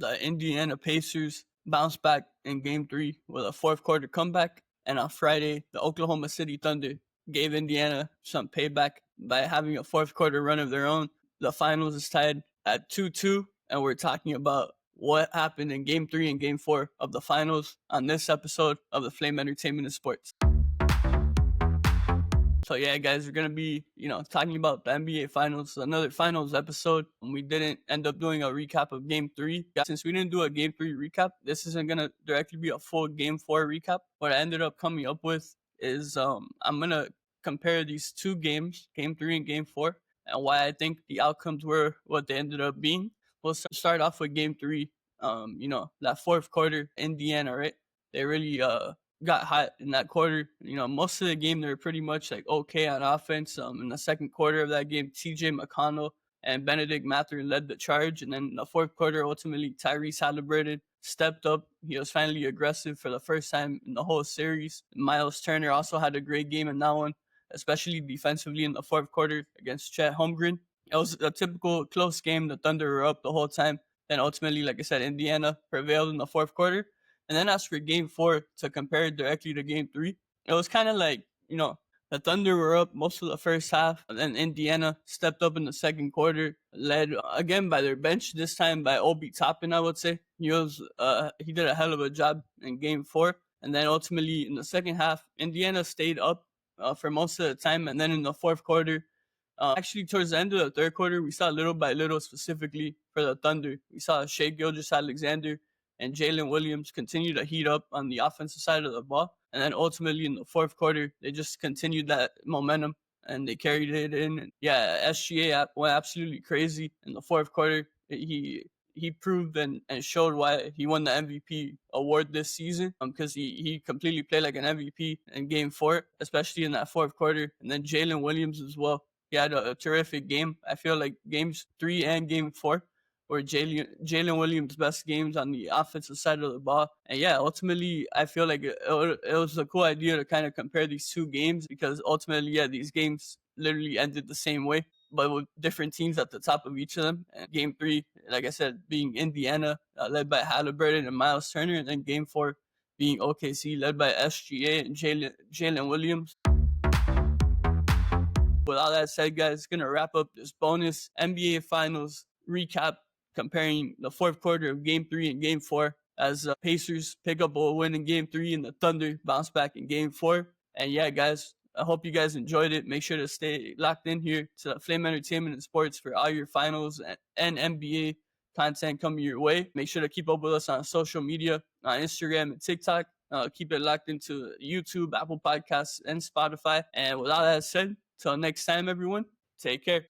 the Indiana Pacers bounced back in Game 3 with a fourth quarter comeback. And on Friday, the Oklahoma City Thunder gave Indiana some payback by having a fourth quarter run of their own. The finals is tied at 2-2, and we're talking about what happened in Game 3 and Game 4 of the finals on this episode of the Flame Entertainment and Sports. So yeah, guys, we're going to be, talking about the NBA Finals, another Finals episode. We didn't end up doing a recap of Game 3. Since we didn't do a Game 3 recap, this isn't going to directly be a full Game 4 recap. What I ended up coming up with is I'm going to compare these two games, Game 3 and Game 4, and why I think the outcomes were what they ended up being. We'll start off with Game 3. That fourth quarter, Indiana, right? They really got hot in that quarter. Most of the game they were pretty much like okay on offense. In the second quarter of that game, TJ McConnell and Benedict Mathurin led the charge, and then in the fourth quarter, ultimately Tyrese Halliburton stepped up. He was finally aggressive for the first time in the whole series. Miles Turner also had a great game in that one, especially defensively in the fourth quarter against Chet Holmgren. It was a typical close game. The Thunder were up the whole time. Then ultimately, like I said, Indiana prevailed in the fourth quarter. And then as for Game 4, to compare it directly to Game 3, it was kind of like, the Thunder were up most of the first half. And then Indiana stepped up in the second quarter, led again by their bench, this time by Obi Toppin, I would say. He did a hell of a job in Game 4. And then ultimately in the second half, Indiana stayed up for most of the time. And then in the fourth quarter, actually towards the end of the third quarter, we saw little by little, specifically for the Thunder, we saw Shai Gilgeous-Alexander and Jalen Williams continue to heat up on the offensive side of the ball. And then ultimately in the fourth quarter, they just continued that momentum and they carried it in. And yeah, SGA went absolutely crazy in the fourth quarter. He proved and showed why he won the MVP award this season, because he completely played like an MVP in Game 4, especially in that fourth quarter. And then Jalen Williams as well. He had a terrific game. I feel like Games 3 and Game 4 were Jalen Williams' best games on the offensive side of the ball. And yeah, ultimately, I feel like it was a cool idea to kind of compare these two games, because ultimately, yeah, these games literally ended the same way, but with different teams at the top of each of them. And Game 3, like I said, being Indiana, led by Halliburton and Miles Turner, and then Game 4 being OKC, led by SGA and Jalen Williams. With all that said, guys, going to wrap up this bonus NBA Finals recap, comparing the fourth quarter of Game 3 and Game 4 as Pacers pick up a win in Game 3 and the Thunder bounce back in Game 4. And yeah, guys, I hope you guys enjoyed it. Make sure to stay locked in here to Flame Entertainment and Sports for all your finals and NBA content coming your way. Make sure to keep up with us on social media, on Instagram and TikTok. Keep it locked into YouTube, Apple Podcasts, and Spotify. And with all that said, till next time, everyone, take care.